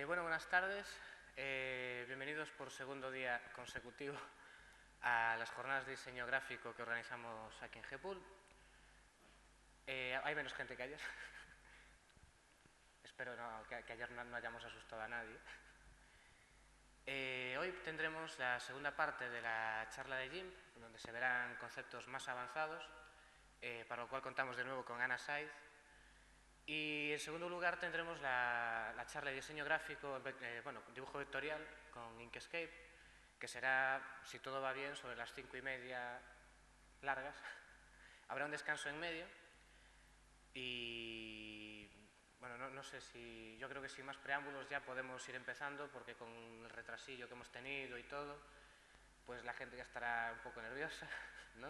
Bueno, buenas tardes. Bienvenidos por segundo día consecutivo a las jornadas de diseño gráfico que organizamos aquí en GPUL. Hay menos gente que ayer. Espero que ayer no hayamos asustado a nadie. Hoy tendremos la segunda parte de la charla de GIMP, donde se verán conceptos más avanzados, para lo cual contamos de nuevo con Ana Saiz. Y en segundo lugar tendremos la charla de diseño gráfico, dibujo vectorial con Inkscape, que será, si todo va bien, sobre las 5:30 largas. Habrá un descanso en medio y, bueno, no sé si, yo creo que sin más preámbulos ya podemos ir empezando, porque con el retrasillo que hemos tenido y todo, pues la gente ya estará un poco nerviosa, ¿no?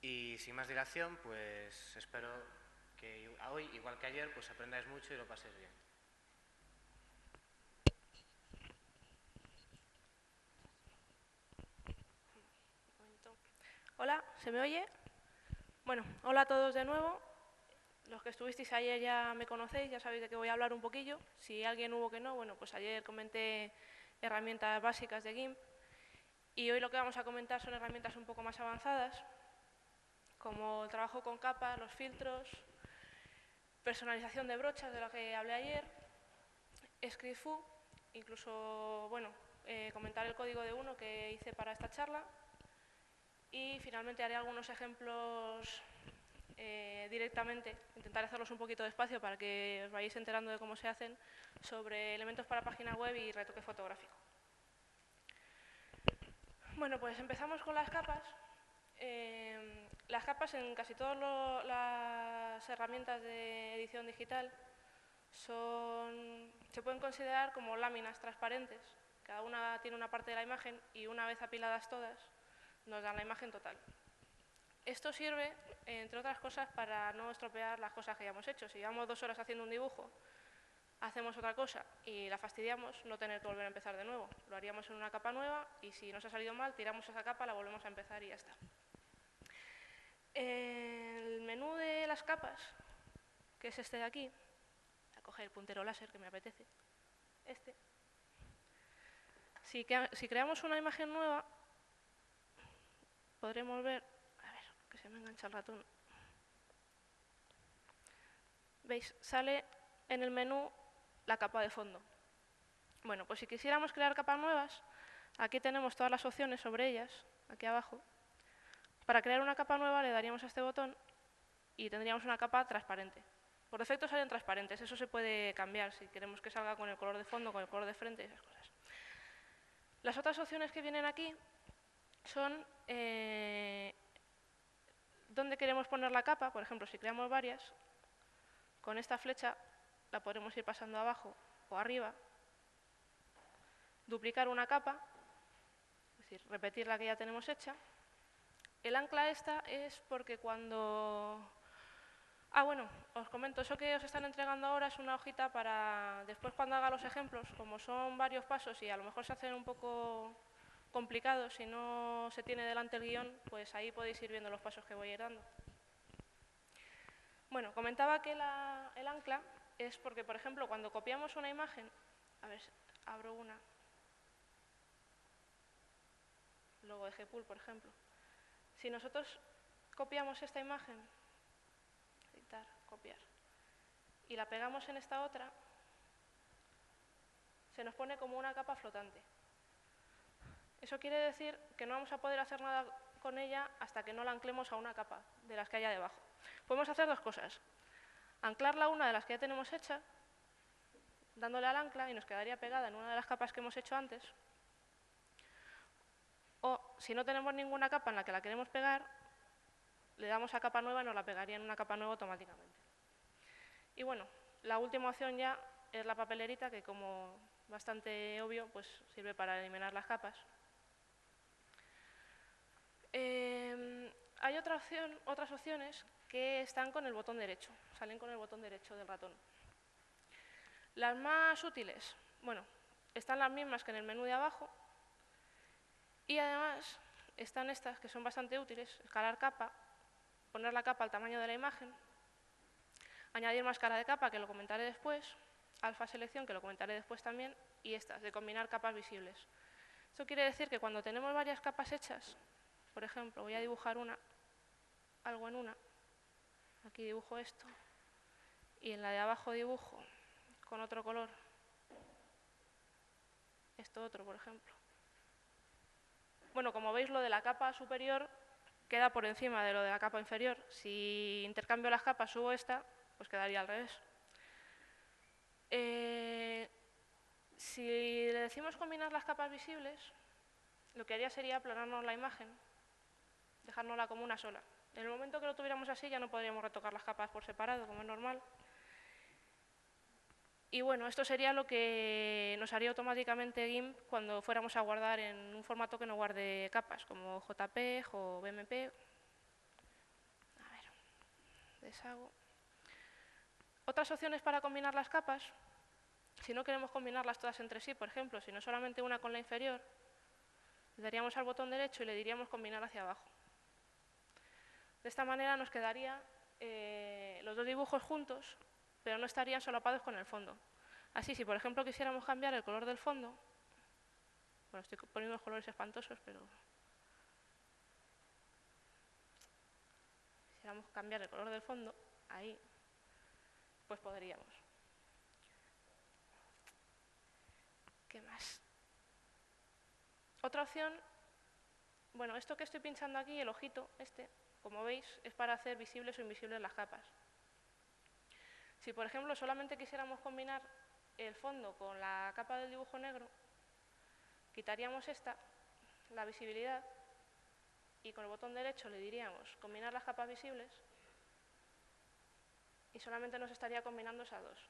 Y sin más dilación, pues espero que hoy, igual que ayer, pues aprendáis mucho y lo paséis bien. Hola, ¿se me oye? Bueno, hola a todos de nuevo. Los que estuvisteis ayer ya me conocéis, ya sabéis de qué voy a hablar un poquillo. Si alguien hubo que no, bueno, pues ayer comenté herramientas básicas de GIMP y hoy lo que vamos a comentar son herramientas un poco más avanzadas, como el trabajo con capas, los filtros, personalización de brochas, de la que hablé ayer, ScriptFu, incluso, bueno, comentar el código de uno que hice para esta charla y finalmente haré algunos ejemplos directamente, intentaré hacerlos un poquito despacio para que os vayáis enterando de cómo se hacen, sobre elementos para página web y retoque fotográfico. Bueno, pues empezamos con las capas. Las capas en casi todas las herramientas de edición digital se pueden considerar como láminas transparentes. Cada una tiene una parte de la imagen y una vez apiladas todas nos dan la imagen total. Esto sirve, entre otras cosas, para no estropear las cosas que ya hemos hecho. Si llevamos 2 horas haciendo un dibujo, hacemos otra cosa y la fastidiamos, no tener que volver a empezar de nuevo. Lo haríamos en una capa nueva y si nos ha salido mal, tiramos esa capa, la volvemos a empezar y ya está. El menú de las capas, que es este de aquí, voy a coger el puntero láser que me apetece, este. Si creamos una imagen nueva, podremos ver, a ver, que se me engancha el ratón. ¿Veis? Sale en el menú la capa de fondo. Bueno, pues si quisiéramos crear capas nuevas, aquí tenemos todas las opciones sobre ellas, aquí abajo. Para crear una capa nueva le daríamos a este botón y tendríamos una capa transparente. Por defecto salen transparentes, eso se puede cambiar si queremos que salga con el color de fondo, con el color de frente, esas cosas. Las otras opciones que vienen aquí son dónde queremos poner la capa. Por ejemplo, si creamos varias, con esta flecha la podremos ir pasando abajo o arriba. Duplicar una capa, es decir, repetir la que ya tenemos hecha. El ancla esta es porque cuando... bueno, os comento, eso que os están entregando ahora es una hojita para después cuando haga los ejemplos, como son varios pasos y a lo mejor se hacen un poco complicados si no se tiene delante el guión, pues ahí podéis ir viendo los pasos que voy a ir dando. Bueno, comentaba que el ancla es porque, por ejemplo, cuando copiamos una imagen, a ver, abro una, logo de GPUL, por ejemplo. Si nosotros copiamos esta imagen, editar, copiar, y la pegamos en esta otra, se nos pone como una capa flotante. Eso quiere decir que no vamos a poder hacer nada con ella hasta que no la anclemos a una capa de las que haya debajo. Podemos hacer dos cosas. Anclarla a una de las que ya tenemos hecha, dándole al ancla y nos quedaría pegada en una de las capas que hemos hecho antes. O si no tenemos ninguna capa en la que la queremos pegar, le damos a capa nueva y nos la pegaría en una capa nueva automáticamente. Y bueno, la última opción ya es la papelerita, que como bastante obvio, pues sirve para eliminar las capas. Hay otras opciones que están con el botón derecho, salen con el botón derecho del ratón. Las más útiles, bueno, están las mismas que en el menú de abajo y además están estas que son bastante útiles: escalar capa, poner la capa al tamaño de la imagen, añadir máscara de capa, que lo comentaré después, alfa selección, que lo comentaré después también, y estas, de combinar capas visibles. Esto quiere decir que cuando tenemos varias capas hechas, por ejemplo, voy a dibujar algo en una, aquí dibujo esto, y en la de abajo dibujo con otro color esto otro, por ejemplo. Bueno, como veis, lo de la capa superior queda por encima de lo de la capa inferior. Si intercambio las capas, subo esta, pues quedaría al revés. Si le decimos combinar las capas visibles, lo que haría sería aplanarnos la imagen, dejárnosla como una sola. En el momento que lo tuviéramos así, ya no podríamos retocar las capas por separado, como es normal. Y bueno, esto sería lo que nos haría automáticamente GIMP cuando fuéramos a guardar en un formato que no guarde capas, como JPEG o BMP. A ver, deshago. Otras opciones para combinar las capas, si no queremos combinarlas todas entre sí, por ejemplo, sino solamente una con la inferior, le daríamos al botón derecho y le diríamos combinar hacia abajo. De esta manera nos quedaría los dos dibujos juntos, pero no estarían solapados con el fondo. Así, si por ejemplo quisiéramos cambiar el color del fondo, bueno, estoy poniendo los colores espantosos, pero quisiéramos cambiar el color del fondo, ahí, pues podríamos. ¿Qué más? Otra opción, bueno, esto que estoy pinchando aquí, el ojito, como veis, es para hacer visibles o invisibles las capas. Si, por ejemplo, solamente quisiéramos combinar el fondo con la capa del dibujo negro, quitaríamos la visibilidad, y con el botón derecho le diríamos combinar las capas visibles, y solamente nos estaría combinando esas dos.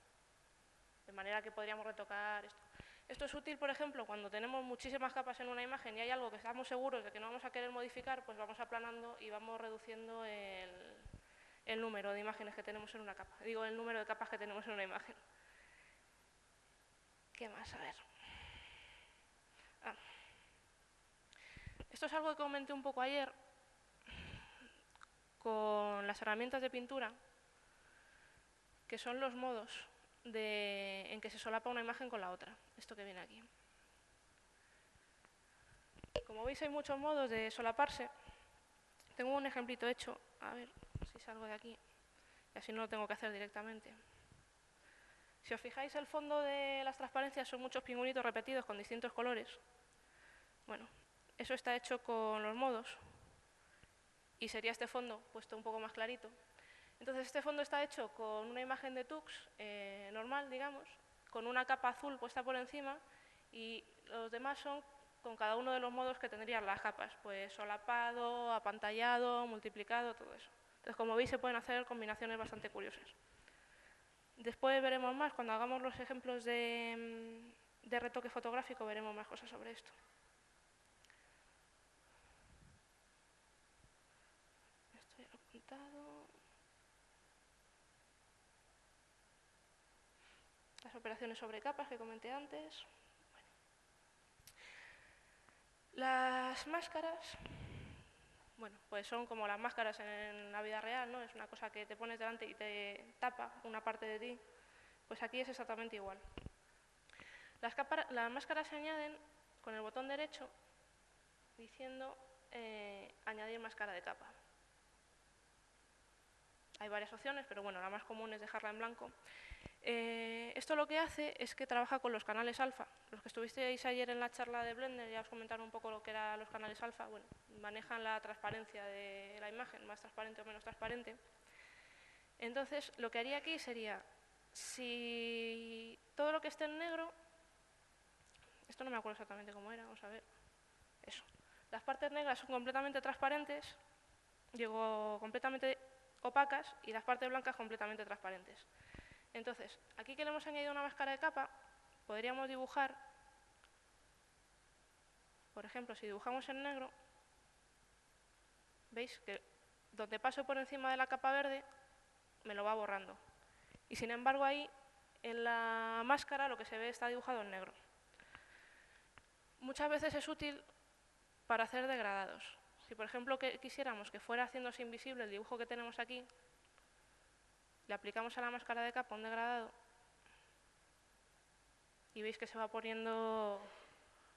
De manera que podríamos retocar esto. Esto es útil, por ejemplo, cuando tenemos muchísimas capas en una imagen y hay algo que estamos seguros de que no vamos a querer modificar, pues vamos aplanando y vamos reduciendo el número de imágenes que tenemos en una capa. Digo, el número de capas que tenemos en una imagen. ¿Qué más? A ver. Esto es algo que comenté un poco ayer con las herramientas de pintura, que son los modos en que se solapa una imagen con la otra. Esto que viene aquí. Como veis, hay muchos modos de solaparse. Tengo un ejemplito hecho. A ver si salgo de aquí. Y así no lo tengo que hacer directamente. Si os fijáis, el fondo de las transparencias son muchos pingüinitos repetidos con distintos colores. Bueno, eso está hecho con los modos. Y sería este fondo puesto un poco más clarito. Entonces, este fondo está hecho con una imagen de Tux normal, digamos, con una capa azul puesta por encima, y los demás son con cada uno de los modos que tendrían las capas, pues solapado, apantallado, multiplicado, todo eso. Entonces, como veis, se pueden hacer combinaciones bastante curiosas. Después veremos más, cuando hagamos los ejemplos de retoque fotográfico, veremos más cosas sobre esto. Esto ya lo he apuntado. Las operaciones sobre capas que comenté antes. Bueno. Las máscaras, bueno, pues son como las máscaras en la vida real, ¿no? Es una cosa que te pones delante y te tapa una parte de ti. Pues aquí es exactamente igual. Las máscaras se añaden con el botón derecho diciendo añadir máscara de capa. Hay varias opciones, pero bueno, la más común es dejarla en blanco. Esto lo que hace es que trabaja con los canales alfa. Los que estuvisteis ayer en la charla de Blender ya os comentaron un poco lo que eran los canales alfa. Bueno, manejan la transparencia de la imagen, más transparente o menos transparente. Entonces, lo que haría aquí sería, si todo lo que esté en negro, esto no me acuerdo exactamente cómo era, vamos a ver, eso. Las partes negras son completamente transparentes, digo, completamente opacas, y las partes blancas completamente transparentes. Entonces, aquí que le hemos añadido una máscara de capa, podríamos dibujar, por ejemplo, si dibujamos en negro, veis que donde paso por encima de la capa verde, me lo va borrando. Y sin embargo ahí, en la máscara, lo que se ve está dibujado en negro. Muchas veces es útil para hacer degradados. Si, por ejemplo, quisiéramos que fuera haciéndose invisible el dibujo que tenemos aquí, le aplicamos a la máscara de capa un degradado y veis que se va poniendo,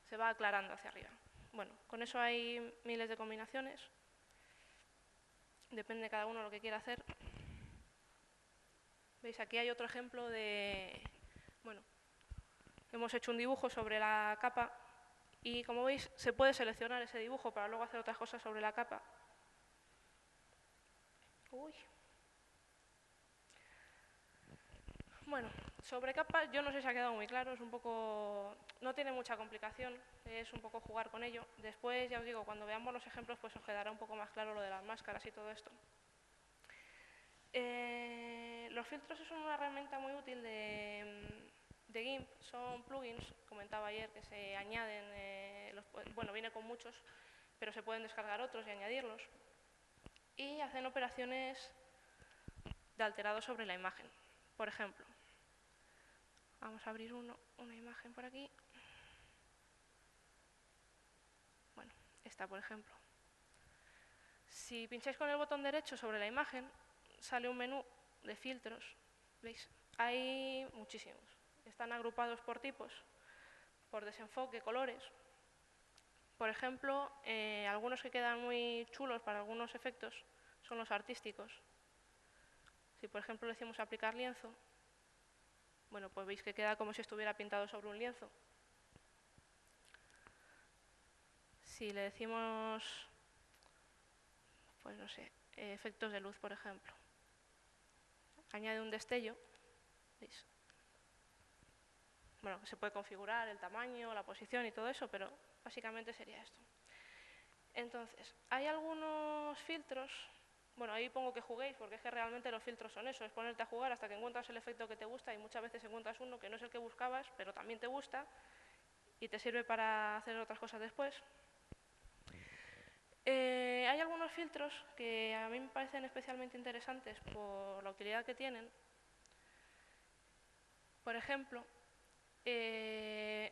se va aclarando hacia arriba. Bueno, con eso hay miles de combinaciones. Depende de cada uno lo que quiera hacer. ¿Veis? Aquí hay otro ejemplo de... Bueno, hemos hecho un dibujo sobre la capa y, como veis, se puede seleccionar ese dibujo para luego hacer otras cosas sobre la capa. Uy. Bueno, sobre capas yo no sé si ha quedado muy claro, es un poco... no tiene mucha complicación, es un poco jugar con ello. Después, ya os digo, cuando veamos los ejemplos, pues os quedará un poco más claro lo de las máscaras y todo esto. Los filtros son una herramienta muy útil de GIMP, son plugins, comentaba ayer, que se añaden, bueno, viene con muchos, pero se pueden descargar otros y añadirlos. Y hacen operaciones de alterado sobre la imagen. Por ejemplo, vamos a abrir una imagen por aquí. Bueno, esta, por ejemplo. Si pincháis con el botón derecho sobre la imagen, sale un menú de filtros. ¿Veis? Hay muchísimos. Están agrupados por tipos, por desenfoque, colores. Por ejemplo, algunos que quedan muy chulos para algunos efectos son los artísticos. Si, por ejemplo, le decimos aplicar lienzo, bueno, pues veis que queda como si estuviera pintado sobre un lienzo. Si le decimos, pues no sé, efectos de luz, por ejemplo, añade un destello, ¿veis? Bueno, se puede configurar el tamaño, la posición y todo eso, pero básicamente sería esto. Entonces, hay algunos filtros, bueno, ahí pongo que juguéis, porque es que realmente los filtros son eso, es ponerte a jugar hasta que encuentras el efecto que te gusta, y muchas veces encuentras uno que no es el que buscabas, pero también te gusta y te sirve para hacer otras cosas después. Hay algunos filtros que a mí me parecen especialmente interesantes por la utilidad que tienen. Por ejemplo,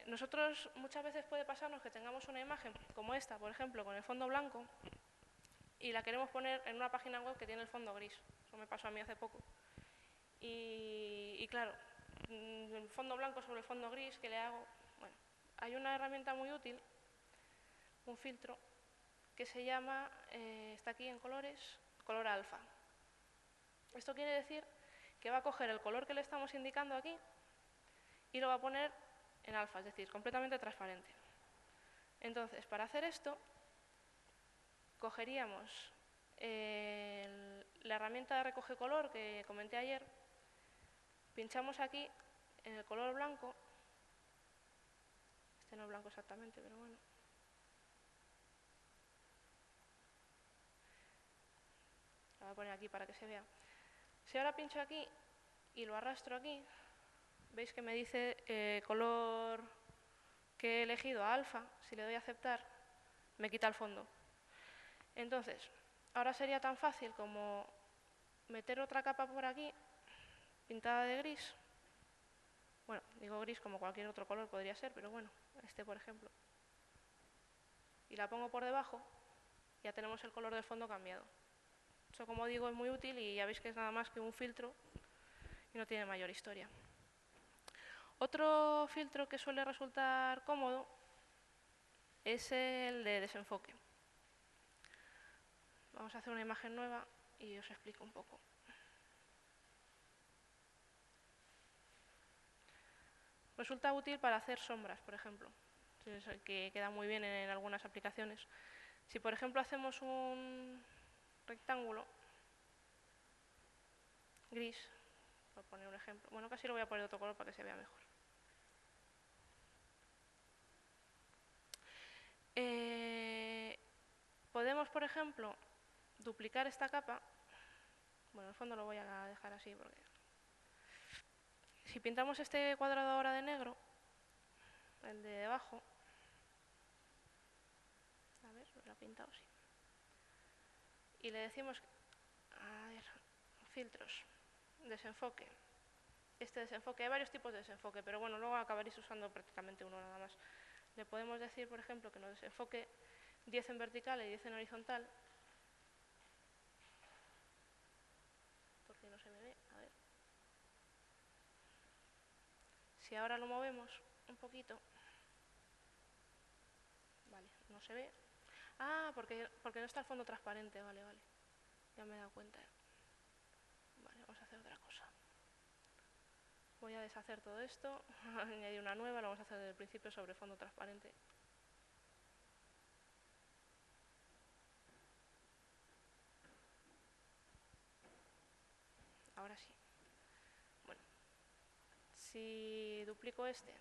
nosotros muchas veces puede pasarnos que tengamos una imagen como esta, por ejemplo, con el fondo blanco, y la queremos poner en una página web que tiene el fondo gris. Eso me pasó a mí hace poco. Y claro, el fondo blanco sobre el fondo gris, ¿qué le hago? Bueno, hay una herramienta muy útil, un filtro, que se llama, está aquí en colores, color alfa. Esto quiere decir que va a coger el color que le estamos indicando aquí y lo va a poner en alfa, es decir, completamente transparente. Entonces, para hacer esto, cogeríamos la herramienta de recoge color que comenté ayer, pinchamos aquí en el color blanco, este no es blanco exactamente, pero bueno. Lo voy a poner aquí para que se vea. Si ahora pincho aquí y lo arrastro aquí, veis que me dice color que he elegido a alfa. Si le doy a aceptar, me quita el fondo. Entonces, ahora sería tan fácil como meter otra capa por aquí, pintada de gris. Bueno, digo gris como cualquier otro color podría ser, pero bueno, este por ejemplo. Y la pongo por debajo, ya tenemos el color del fondo cambiado. Eso, como digo, es muy útil y ya veis que es nada más que un filtro y no tiene mayor historia. Otro filtro que suele resultar cómodo es el de desenfoque. Vamos a hacer una imagen nueva y os explico un poco. Resulta útil para hacer sombras, por ejemplo, que queda muy bien en algunas aplicaciones. Si, por ejemplo, hacemos un rectángulo gris, por poner un ejemplo, bueno, casi lo voy a poner de otro color para que se vea mejor. Podemos, por ejemplo, duplicar esta capa. Bueno, en el fondo lo voy a dejar así porque... Si pintamos este cuadrado ahora de negro, el de debajo, a ver, lo he pintado, sí. Y le decimos, a ver, filtros, desenfoque. Este desenfoque, hay varios tipos de desenfoque, pero bueno, luego acabaréis usando prácticamente uno nada más. Le podemos decir, por ejemplo, que nos desenfoque 10 en vertical y 10 en horizontal. Porque no se me ve, a ver. Si ahora lo movemos, un poquito. Vale, no se ve. Ah, porque no está el fondo transparente, vale. Ya me he dado cuenta. Vale, vamos a hacer otra cosa. Voy a deshacer todo esto, añadir una nueva, lo vamos a hacer desde el principio sobre fondo transparente. Ahora sí. Bueno, si duplico este,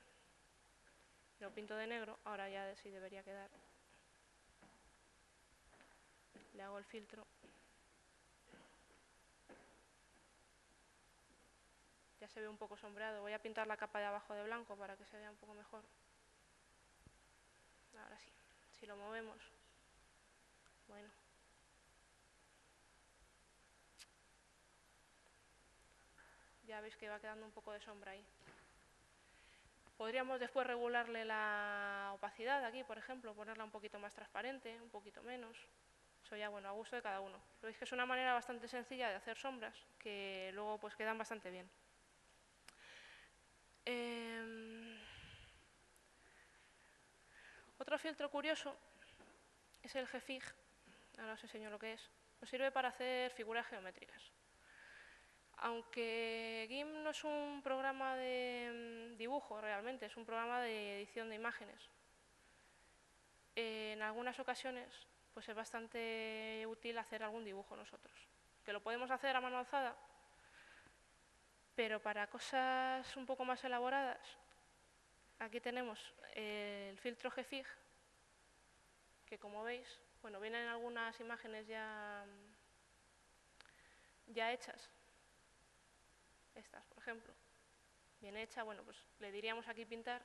lo pinto de negro, ahora ya sí debería quedar. Le hago el filtro. Ya se ve un poco sombreado. Voy a pintar la capa de abajo de blanco para que se vea un poco mejor. Ahora sí. Si lo movemos. Bueno. Ya veis que va quedando un poco de sombra ahí. Podríamos después regularle la opacidad aquí, por ejemplo, ponerla un poquito más transparente, un poquito menos. Eso ya, bueno, a gusto de cada uno. Pero veis que es una manera bastante sencilla de hacer sombras, que luego pues quedan bastante bien. Otro filtro curioso es el GFIG. Ahora os enseño lo que es. Nos sirve para hacer figuras geométricas. Aunque GIMP no es un programa de dibujo realmente, es un programa de edición de imágenes. En algunas ocasiones pues es bastante útil hacer algún dibujo nosotros. Que lo podemos hacer a mano alzada, pero para cosas un poco más elaboradas, aquí tenemos el filtro GFIG, que como veis, bueno, vienen algunas imágenes ya hechas. Estas, por ejemplo, bien hecha, bueno, pues le diríamos aquí pintar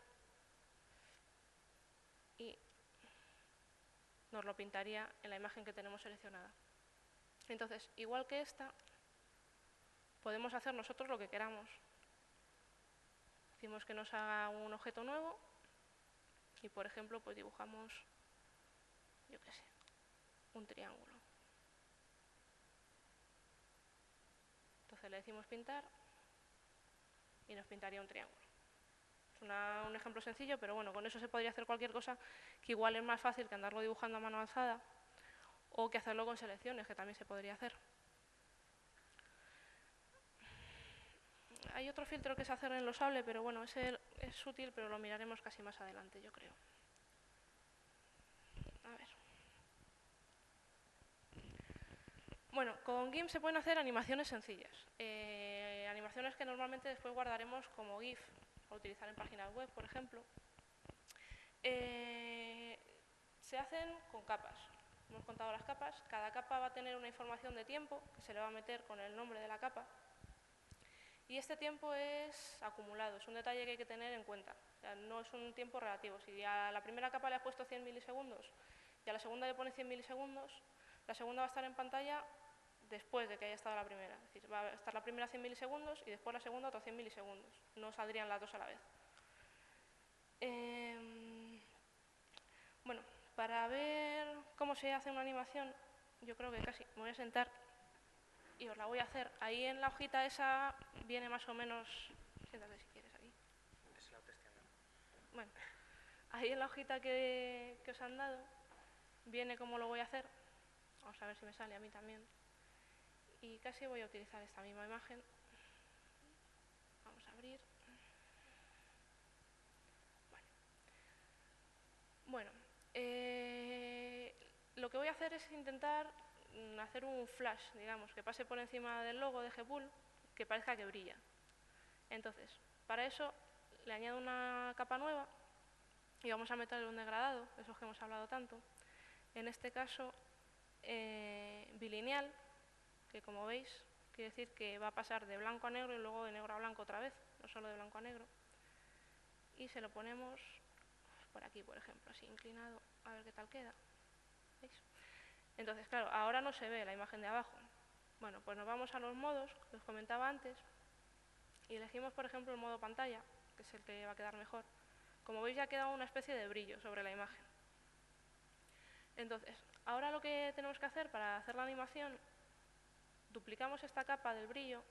y nos lo pintaría en la imagen que tenemos seleccionada. Entonces, igual que esta, podemos hacer nosotros lo que queramos. Decimos que nos haga un objeto nuevo y, por ejemplo, pues dibujamos, yo qué sé, un triángulo. Entonces le decimos pintar y nos pintaría un triángulo. Es un ejemplo sencillo, pero bueno, con eso se podría hacer cualquier cosa que igual es más fácil que andarlo dibujando a mano alzada o que hacerlo con selecciones, que también se podría hacer. Hay otro filtro que es hacer enlosable, pero bueno, ese es útil, pero lo miraremos casi más adelante, yo creo. A ver. Bueno, con GIMP se pueden hacer animaciones sencillas. Animaciones que normalmente después guardaremos como GIF, o utilizar en páginas web, por ejemplo. Se hacen con capas. Hemos contado las capas. Cada capa va a tener una información de tiempo que se le va a meter con el nombre de la capa. Y este tiempo es acumulado, es un detalle que hay que tener en cuenta. O sea, no es un tiempo relativo. Si a la primera capa le has puesto 100 milisegundos y a la segunda le pones 100 milisegundos, la segunda va a estar en pantalla después de que haya estado la primera. Es decir, va a estar la primera 100 milisegundos y después la segunda otros 100 milisegundos. No saldrían las dos a la vez. Bueno, para ver cómo se hace una animación, yo creo que casi me voy a sentar y os la voy a hacer. Ahí en la hojita esa viene más o menos... Siéntate si quieres aquí. Es la autoestima. Bueno, ahí en la hojita que os han dado viene cómo lo voy a hacer. Vamos a ver si me sale a mí también. Y casi voy a utilizar esta misma imagen. Vamos a abrir. Vale. Bueno, lo que voy a hacer es intentar hacer un flash, digamos, que pase por encima del logo de Gpool, que parezca que brilla. Entonces, para eso le añado una capa nueva y vamos a meterle un degradado, esos que hemos hablado tanto. En este caso, bilineal, que como veis, quiere decir que va a pasar de blanco a negro y luego de negro a blanco otra vez, no solo de blanco a negro. Y se lo ponemos por aquí, por ejemplo, así inclinado, a ver qué tal queda. ¿Veis? Entonces, claro, ahora no se ve la imagen de abajo. Bueno, pues nos vamos a los modos que os comentaba antes y elegimos, por ejemplo, el modo pantalla, que es el que va a quedar mejor. Como veis, ya ha quedado una especie de brillo sobre la imagen. Entonces, ahora lo que tenemos que hacer para hacer la animación, duplicamos esta capa del brillo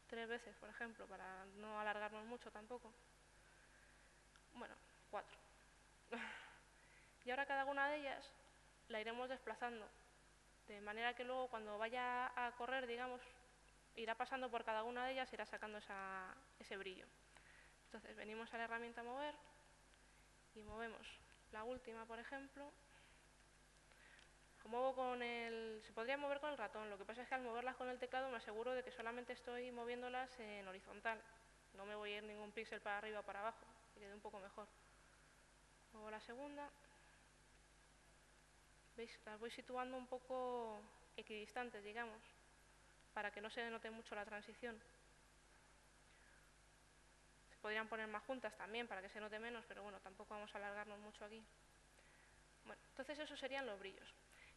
3 veces, por ejemplo, para no alargarnos mucho tampoco. bueno, 4. Y ahora cada una de ellas la iremos desplazando, de manera que luego cuando vaya a correr, digamos, irá pasando por cada una de ellas y irá sacando ese brillo. Entonces venimos a la herramienta mover y movemos la última, por ejemplo. Se podría mover con el ratón, lo que pasa es que al moverlas con el teclado me aseguro de que solamente estoy moviéndolas en horizontal. No me voy a ir ningún píxel para arriba o para abajo, que quede un poco mejor. Muevo la segunda. ¿Veis? Las voy situando un poco equidistantes, digamos, para que no se note mucho la transición. Se podrían poner más juntas también para que se note menos, pero bueno, tampoco vamos a alargarnos mucho aquí. Bueno, entonces esos serían los brillos.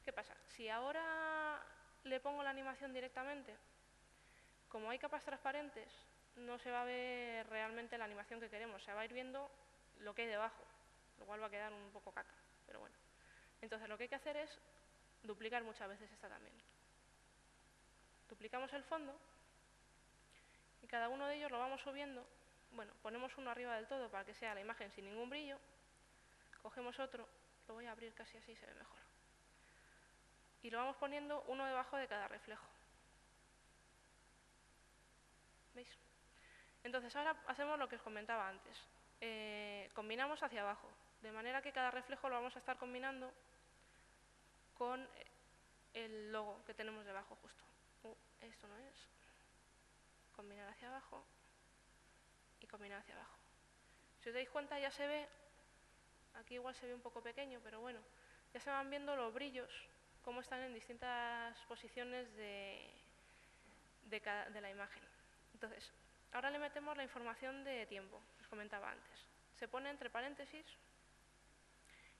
¿Qué pasa? Si ahora le pongo la animación directamente, como hay capas transparentes, no se va a ver realmente la animación que queremos, se va a ir viendo lo que hay debajo, lo cual va a quedar un poco caca, pero bueno. Entonces lo que hay que hacer es duplicar muchas veces esta también. Duplicamos el fondo y cada uno de ellos lo vamos subiendo. Bueno, ponemos uno arriba del todo para que sea la imagen sin ningún brillo. Cogemos otro, lo voy a abrir casi así, se ve mejor. Y lo vamos poniendo uno debajo de cada reflejo. ¿Veis? Entonces ahora hacemos lo que os comentaba antes. Combinamos hacia abajo, de manera que cada reflejo lo vamos a estar combinando con el logo que tenemos debajo justo. Esto no es. Combinar hacia abajo y combinar hacia abajo. Si os dais cuenta ya se ve, aquí igual se ve un poco pequeño, pero bueno, ya se van viendo los brillos, cómo están en distintas posiciones de la imagen. Entonces, ahora le metemos la información de tiempo, que os comentaba antes. Se pone entre paréntesis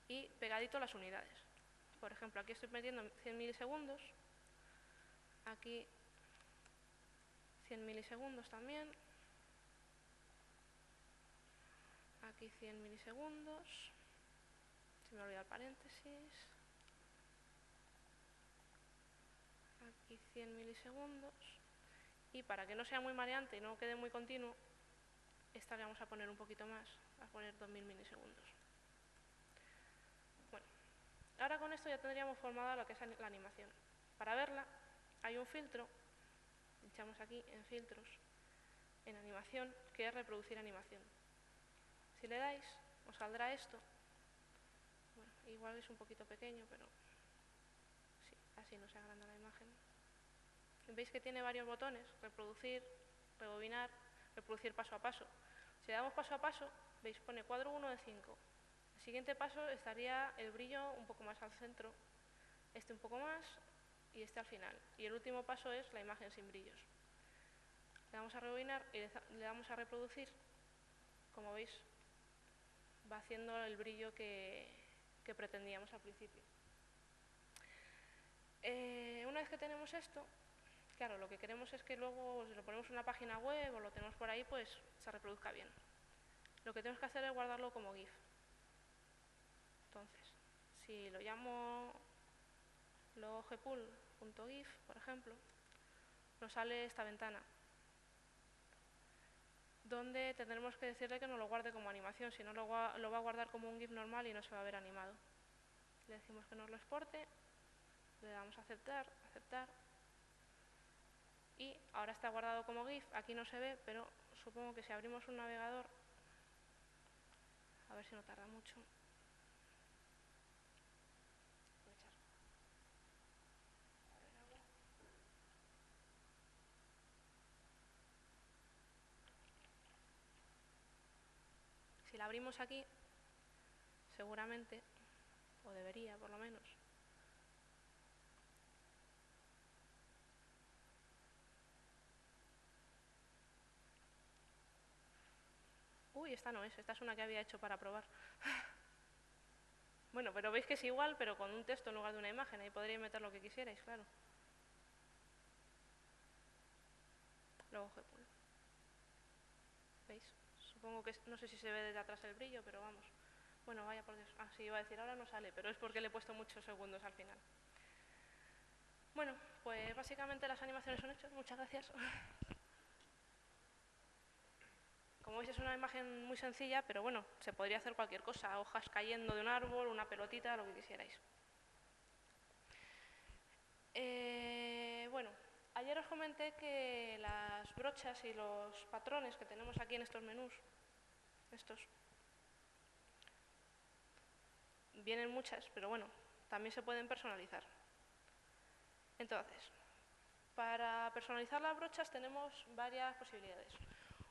y pegadito las unidades. Por ejemplo, aquí estoy metiendo 100 milisegundos, aquí 100 milisegundos también, aquí 100 milisegundos, se me olvida el paréntesis, aquí 100 milisegundos, y para que no sea muy mareante y no quede muy continuo, esta le vamos a poner un poquito más, a poner 2000 milisegundos. Bueno, ahora con esto ya tendríamos formada lo que es la animación. Para verla hay un filtro, pinchamos aquí en filtros, en animación, que es reproducir animación. Si le dais, os saldrá esto. Bueno, igual es un poquito pequeño, pero sí, así no se agranda la imagen. Veis que tiene varios botones, reproducir, rebobinar, reproducir paso a paso. Si le damos paso a paso, veis, pone cuadro 1 de 5. El siguiente paso estaría el brillo un poco más al centro, este un poco más y este al final. Y el último paso es la imagen sin brillos. Le damos a rebobinar y le damos a reproducir. Como veis, va haciendo el brillo que pretendíamos al principio. Una vez que tenemos esto, claro, lo que queremos es que luego, si lo ponemos en una página web o lo tenemos por ahí, pues se reproduzca bien. Lo que tenemos que hacer es guardarlo como GIF. Entonces, si lo llamo logpool.gif, por ejemplo, nos sale esta ventana, donde tendremos que decirle que no lo guarde como animación, si no lo va a guardar como un GIF normal y no se va a ver animado. Le decimos que nos lo exporte, le damos a aceptar, aceptar, y ahora está guardado como GIF. Aquí no se ve, pero supongo que si abrimos un navegador, a ver si no tarda mucho. Si la abrimos aquí, seguramente, o debería por lo menos, uy, esta no es, esta es una que había hecho para probar. Bueno, pero veis que es igual, pero con un texto en lugar de una imagen. Ahí podríais meter lo que quisierais, claro. Luego Gpool. ¿Veis? Supongo que, no sé si se ve desde atrás el brillo, pero vamos. Bueno, vaya por Dios. Ah, sí, iba a decir, ahora no sale, pero es porque le he puesto muchos segundos al final. Bueno, pues básicamente las animaciones son hechas. Muchas gracias. como veis es una imagen muy sencilla, pero bueno, se podría hacer cualquier cosa, hojas cayendo de un árbol, una pelotita, lo que quisierais. Bueno, ayer os comenté que las brochas y los patrones que tenemos aquí en estos menús, estos, vienen muchas, pero bueno, también se pueden personalizar. Entonces, para personalizar las brochas tenemos varias posibilidades.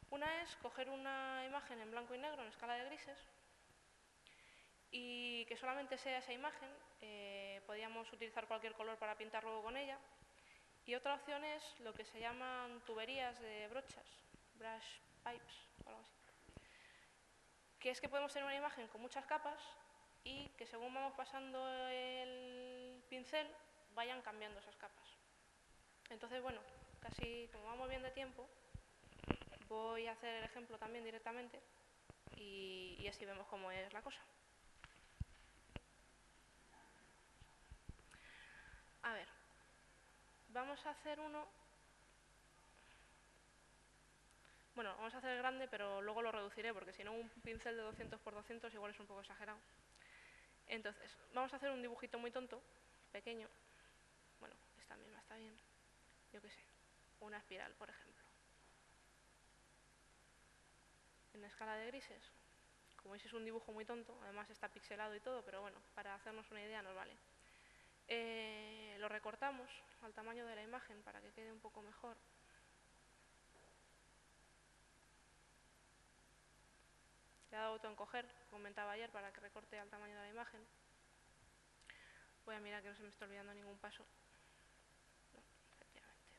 Una es coger una imagen en blanco y negro en escala de grises y que solamente sea esa imagen. Podríamos utilizar cualquier color para pintar luego con ella. Y otra opción es lo que se llaman tuberías de brochas, brush pipes o algo así. Que es que podemos tener una imagen con muchas capas y que según vamos pasando el pincel vayan cambiando esas capas. Entonces, bueno, casi como vamos bien de tiempo, voy a hacer el ejemplo también directamente y así vemos cómo es la cosa. A ver, vamos a hacer uno. Bueno, vamos a hacer el grande, pero luego lo reduciré porque si no un pincel de 200 por 200 igual es un poco exagerado. Entonces, vamos a hacer un dibujito muy tonto, pequeño. Bueno, esta misma está bien. Yo qué sé, una espiral, por ejemplo. En escala de grises. Como veis es un dibujo muy tonto, además está pixelado y todo, pero bueno, para hacernos una idea nos vale. Lo recortamos al tamaño de la imagen para que quede un poco mejor. Le he dado botón coger, comentaba ayer, para que recorte al tamaño de la imagen. Voy a mirar que no se me está olvidando ningún paso. No, efectivamente.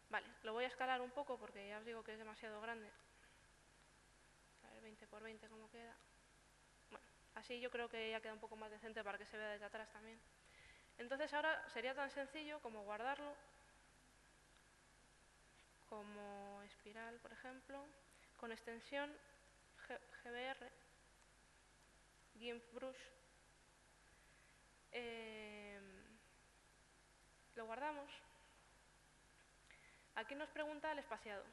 Vale, lo voy a escalar un poco porque ya os digo que es demasiado grande. A ver, 20 por 20 cómo queda. Bueno, así yo creo que ya queda un poco más decente para que se vea desde atrás también. Entonces ahora sería tan sencillo como guardarlo como espiral, por ejemplo, con extensión GBR, GIMP Brush. Lo guardamos. Aquí nos pregunta el espaciado.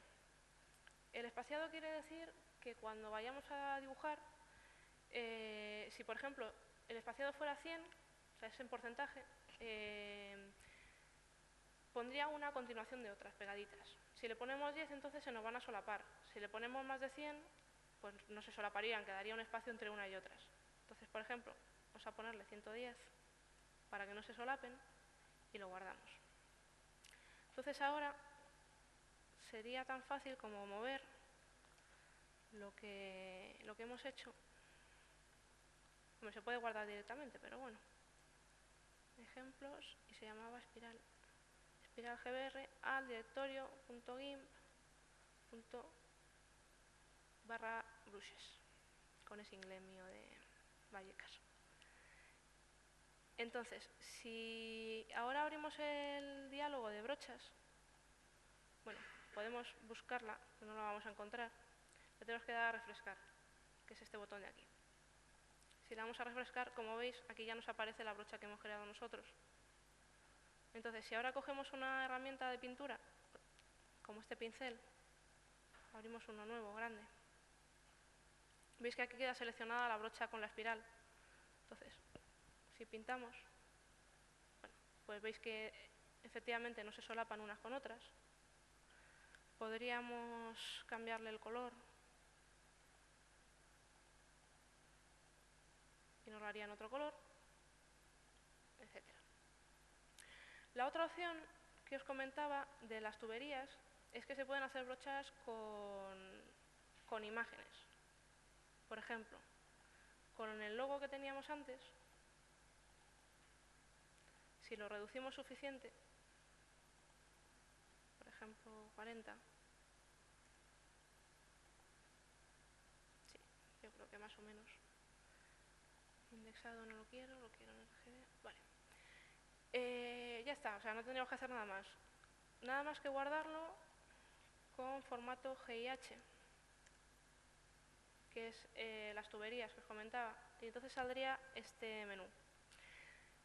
El espaciado quiere decir que cuando vayamos a dibujar, si por ejemplo el espaciado fuera 100, o sea, es en porcentaje, pondría una a continuación de otras pegaditas. Si le ponemos 10, entonces se nos van a solapar. Si le ponemos más de 100, pues no se solaparían, quedaría un espacio entre una y otras. Entonces, por ejemplo, vamos a ponerle 110 para que no se solapen y lo guardamos. Entonces ahora sería tan fácil como mover lo que hemos hecho. Hombre, se puede guardar directamente, pero bueno. Ejemplos, y se llamaba espiral. Espiral GBR al directorio.gimp.brushes, con ese inglés mío de Vallecas. Entonces, si ahora abrimos el diálogo de brochas, bueno, podemos buscarla, que no la vamos a encontrar. Le tenemos que dar a refrescar, que es este botón de aquí. Si le damos a refrescar, como veis, aquí ya nos aparece la brocha que hemos creado nosotros. Entonces, si ahora cogemos una herramienta de pintura, como este pincel, abrimos uno nuevo, grande. Veis que aquí queda seleccionada la brocha con la espiral. Entonces, si pintamos, bueno, pues veis que efectivamente no se solapan unas con otras. Podríamos cambiarle el color y nos lo haría en otro color, etc. La otra opción que os comentaba de las tuberías es que se pueden hacer brochas con imágenes. Por ejemplo, con el logo que teníamos antes, si lo reducimos suficiente, por ejemplo 40, sí, yo creo que más o menos. Indexado no lo quiero en RGB, vale. Ya está, o sea, no tendríamos que hacer nada más. Nada más que guardarlo con formato GIH, que es las tuberías que os comentaba, y entonces saldría este menú.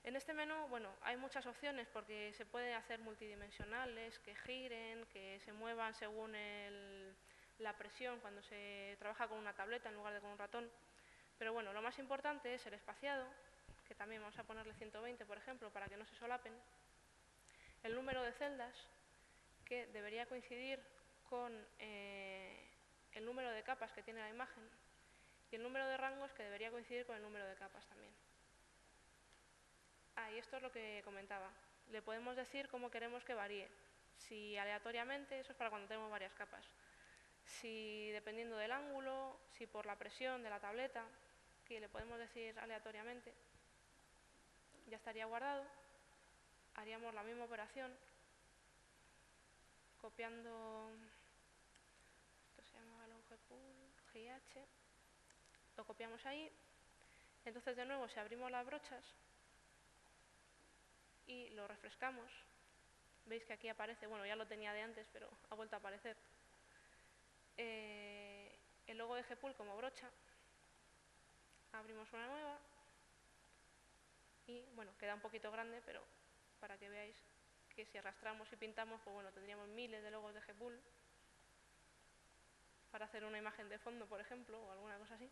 En este menú, bueno, hay muchas opciones porque se puede hacer multidimensionales, que giren, que se muevan según la presión cuando se trabaja con una tableta en lugar de con un ratón. Pero bueno, lo más importante es el espaciado, que también vamos a ponerle 120, por ejemplo, para que no se solapen. El número de celdas, que debería coincidir con el número de capas que tiene la imagen, y el número de rangos, que debería coincidir con el número de capas también. Y esto es lo que comentaba. Le podemos decir cómo queremos que varíe. Si aleatoriamente, eso es para cuando tenemos varias capas. Si dependiendo del ángulo, si por la presión de la tableta, que le podemos decir aleatoriamente, ya estaría guardado. Haríamos la misma operación, copiando, esto se llamaba longpool, GH, lo copiamos ahí. Entonces de nuevo, si abrimos las brochas y lo refrescamos, veis que aquí aparece, bueno, ya lo tenía de antes, pero ha vuelto a aparecer, el logo de Gpool como brocha. Abrimos una nueva y, bueno, queda un poquito grande, pero para que veáis que si arrastramos y pintamos, pues bueno, tendríamos miles de logos de Gpool para hacer una imagen de fondo, por ejemplo, o alguna cosa así.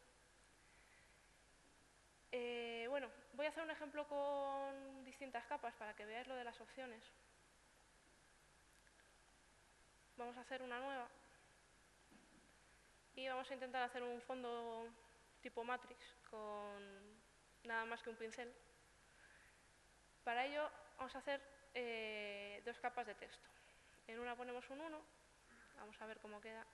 Bueno, voy a hacer un ejemplo con distintas capas para que veáis lo de las opciones. Vamos a hacer una nueva y vamos a intentar hacer un fondo tipo Matrix con nada más que un pincel. Para ello vamos a hacer dos capas de texto. En una ponemos un 1, vamos a ver cómo queda.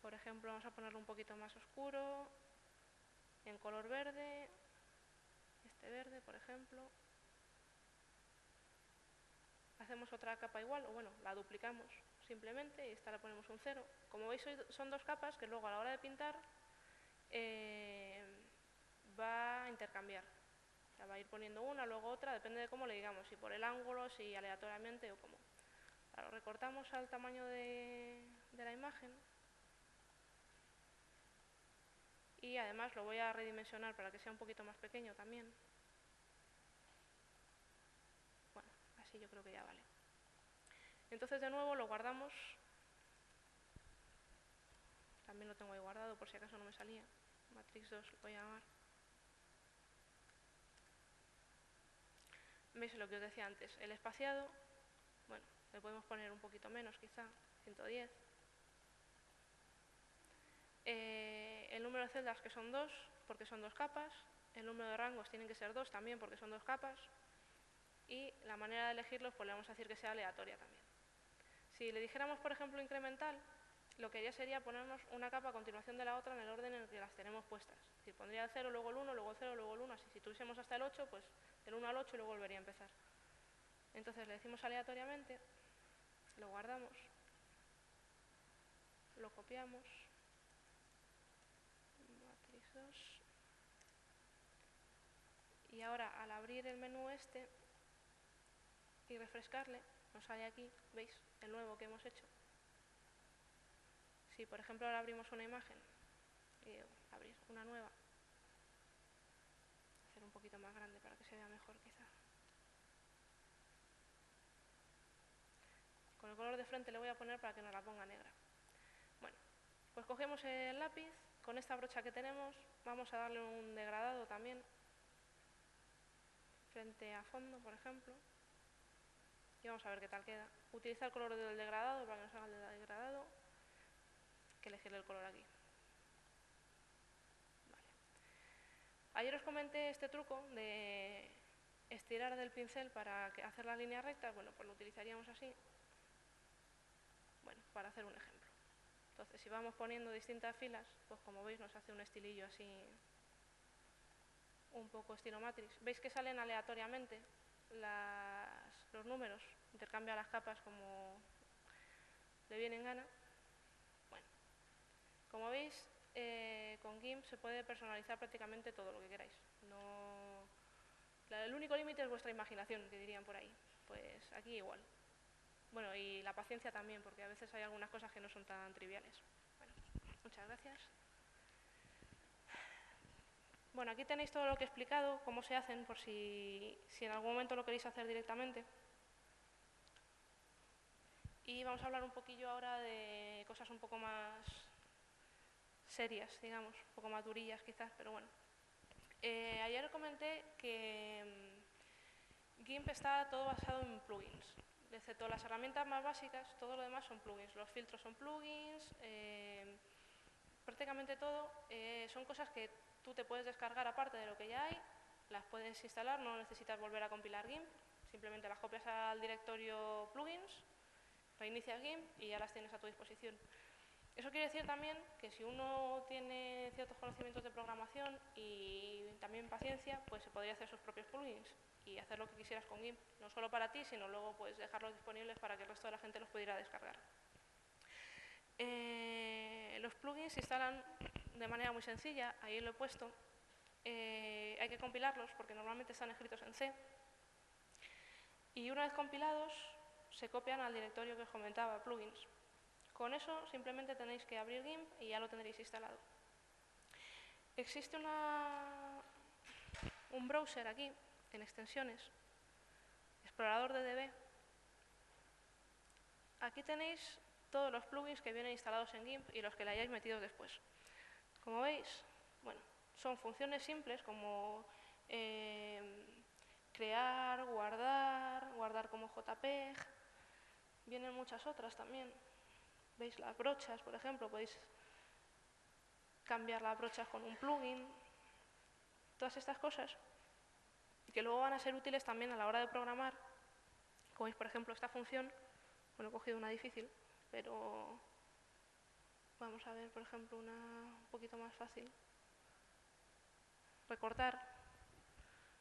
Por ejemplo, vamos a ponerlo un poquito más oscuro, en color verde, este verde, por ejemplo. Hacemos otra capa igual, o bueno, la duplicamos simplemente y esta le ponemos un 0. Como veis, son dos capas que luego a la hora de pintar va a intercambiar. O sea, va a ir poniendo una, luego otra, depende de cómo le digamos, si por el ángulo, si aleatoriamente o cómo. Lo recortamos al tamaño de la imagen y además lo voy a redimensionar para que sea un poquito más pequeño también. Bueno, así yo creo que ya vale. Entonces de nuevo lo guardamos. También lo tengo ahí guardado por si acaso no me salía. Matrix 2 lo voy a llamar. ¿Veis lo que os decía antes? El espaciado, bueno, le podemos poner un poquito menos quizá, 110. El número de celdas, que son 2, porque son dos capas. El número de rangos tienen que ser 2 también, porque son dos capas. Y la manera de elegirlos, pues le vamos a decir que sea aleatoria también. Si le dijéramos, por ejemplo, incremental, lo que haría sería ponernos una capa a continuación de la otra en el orden en el que las tenemos puestas. Es decir, pondría el 0, luego el 1, luego el 0, luego el 1, así. Si tuviésemos hasta el 8, pues del 1 al 8 y luego volvería a empezar. Entonces le decimos aleatoriamente, lo guardamos, lo copiamos, Matrix 2, y ahora al abrir el menú este y refrescarle, nos sale aquí, ¿veis? El nuevo que hemos hecho. Si por ejemplo ahora abrimos una imagen y abrir una nueva, hacer un poquito más grande para que se vea mejor quizá. Con el color de frente le voy a poner para que nos la ponga negra. Bueno, pues cogemos el lápiz, con esta brocha que tenemos vamos a darle un degradado también, frente a fondo por ejemplo, y vamos a ver qué tal queda. Utiliza el color del degradado para que nos haga el degradado, que elegirle el color aquí. Vale. Ayer os comenté este truco de estirar del pincel para hacer las líneas rectas. Bueno, pues lo utilizaríamos así. Bueno, para hacer un ejemplo. Entonces, si vamos poniendo distintas filas, pues como veis nos hace un estilillo así, un poco estilo Matrix. Veis que salen aleatoriamente los números, intercambia las capas como le viene en gana. Bueno, como veis, con GIMP se puede personalizar prácticamente todo lo que queráis. El único límite es vuestra imaginación, que dirían por ahí. Pues aquí igual. Bueno, y la paciencia también, porque a veces hay algunas cosas que no son tan triviales. Bueno, muchas gracias. Bueno, aquí tenéis todo lo que he explicado, cómo se hacen, por si en algún momento lo queréis hacer directamente. Y vamos a hablar un poquillo ahora de cosas un poco más serias, digamos, un poco más durillas quizás, pero bueno. Ayer comenté que GIMP está todo basado en plugins. Excepto las herramientas más básicas, todo lo demás son plugins. Los filtros son plugins, prácticamente todo son cosas que tú te puedes descargar aparte de lo que ya hay, las puedes instalar, no necesitas volver a compilar GIMP, simplemente las copias al directorio plugins, reinicias GIMP y ya las tienes a tu disposición. Eso quiere decir también que si uno tiene ciertos conocimientos de programación y también paciencia, pues se podría hacer sus propios plugins y hacer lo que quisieras con GIMP, no solo para ti, sino luego pues dejarlos disponibles para que el resto de la gente los pudiera descargar. Los plugins se instalan de manera muy sencilla, ahí lo he puesto. Hay que compilarlos porque normalmente están escritos en C. Y una vez compilados, se copian al directorio que os comentaba, plugins. Con eso simplemente tenéis que abrir GIMP y ya lo tendréis instalado. Existe un browser aquí, en extensiones, explorador de DB. Aquí tenéis todos los plugins que vienen instalados en GIMP y los que le hayáis metido después. Como veis, bueno, son funciones simples como crear, guardar como JPEG. Vienen muchas otras también. ¿Veis las brochas, por ejemplo? Podéis cambiar las brochas con un plugin. Todas estas cosas que luego van a ser útiles también a la hora de programar. Como veis, por ejemplo, esta función, bueno, he cogido una difícil, pero vamos a ver, por ejemplo, una un poquito más fácil. Recortar.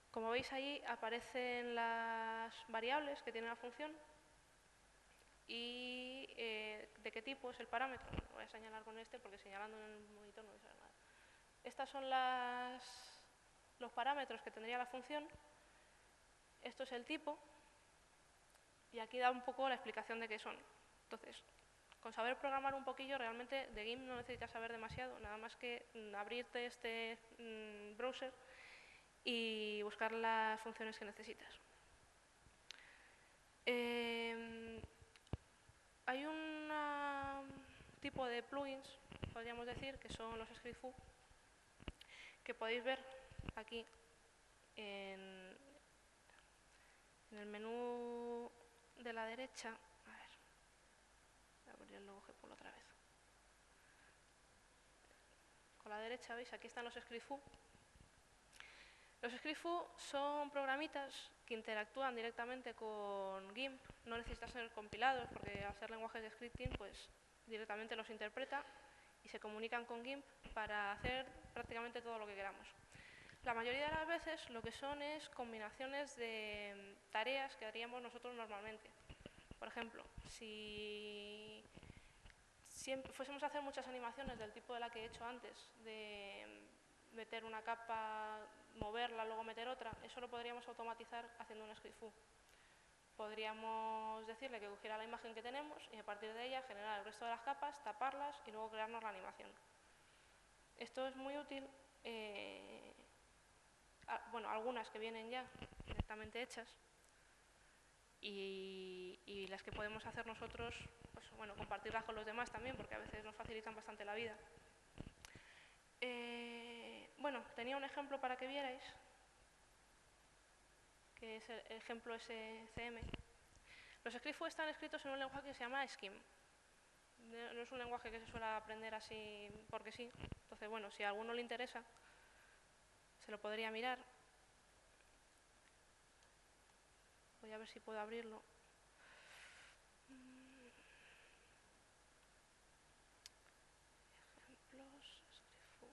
Como veis ahí aparecen las variables que tiene la función y de qué tipo es el parámetro. Bueno, voy a señalar con este porque señalando en el monitor no vais a ver nada. Estas son los parámetros que tendría la función. Esto es el tipo y aquí da un poco la explicación de qué son. Entonces, con saber programar un poquillo, realmente de GIMP no necesitas saber demasiado, nada más que abrirte este browser y buscar las funciones que necesitas. Hay un tipo de plugins, podríamos decir, que son los script-foo, que podéis ver aquí en el menú de la derecha. A ver, voy a abrir el logo GPOL otra vez. Con la derecha, ¿veis? Aquí están los script-foo. Los script-foo son programitas que interactúan directamente con GIMP. No necesitan ser compilados porque al ser lenguajes de scripting, pues directamente los interpreta y se comunican con GIMP para hacer prácticamente todo lo que queramos. La mayoría de las veces lo que son es combinaciones de tareas que haríamos nosotros normalmente. Por ejemplo, si fuésemos a hacer muchas animaciones del tipo de la que he hecho antes, de meter una capa, moverla, luego meter otra, eso lo podríamos automatizar haciendo un script-foo. Podríamos decirle que cogiera la imagen que tenemos y a partir de ella generar el resto de las capas, taparlas y luego crearnos la animación. Esto es muy útil, bueno, algunas que vienen ya directamente hechas y las que podemos hacer nosotros, pues bueno, compartirlas con los demás también porque a veces nos facilitan bastante la vida. Bueno, tenía un ejemplo para que vierais, que es el ejemplo SCM. Los script-foo están escritos en un lenguaje que se llama Scheme. No es un lenguaje que se suele aprender así porque sí. Entonces, bueno, si a alguno le interesa, se lo podría mirar. Voy a ver si puedo abrirlo. Ejemplos, script-foo.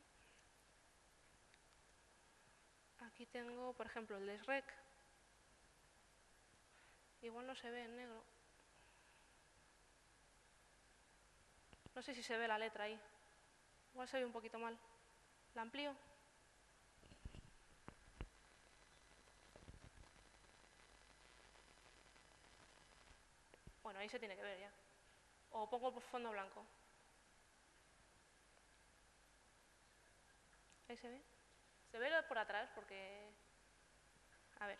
Aquí tengo, por ejemplo, el desrec. Igual no se ve en negro. No sé si se ve la letra ahí. Igual se ve un poquito mal. ¿La amplío? Bueno, ahí se tiene que ver ya. O pongo por fondo blanco. ¿Ahí se ve? Se ve por atrás porque... A ver.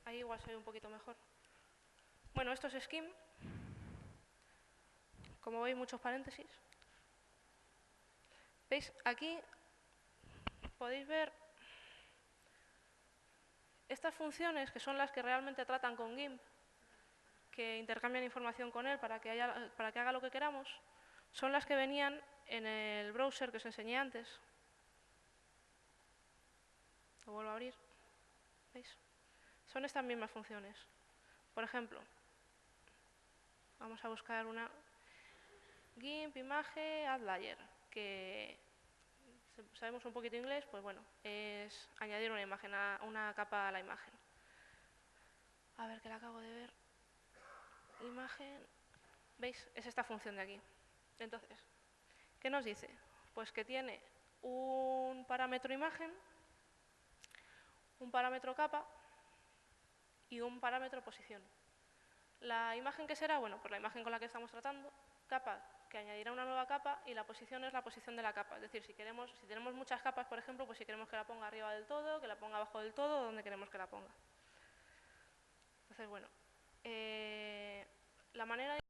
ahí igual se ve un poquito mejor. Bueno, esto es Scheme. Como veis, muchos paréntesis. ¿Veis? Aquí podéis ver estas funciones, que son las que realmente tratan con GIMP, que intercambian información con él para que haga lo que queramos, son las que venían en el browser que os enseñé antes. Lo vuelvo a abrir. ¿Veis? Son estas mismas funciones. Por ejemplo, vamos a buscar una GIMP imagen add layer, que sabemos un poquito inglés, pues bueno, es añadir una imagen, una capa a la imagen. A ver, que la acabo de ver. Imagen, ¿veis? Es esta función de aquí. Entonces, ¿qué nos dice? Pues que tiene un parámetro imagen, un parámetro capa y un parámetro posición. La imagen, ¿qué será? Bueno, pues la imagen con la que estamos tratando, capa, que añadirá una nueva capa, y la posición es la posición de la capa. Es decir, si tenemos muchas capas, por ejemplo, pues si queremos que la ponga arriba del todo, que la ponga abajo del todo, donde queremos que la ponga. Entonces, bueno, la manera de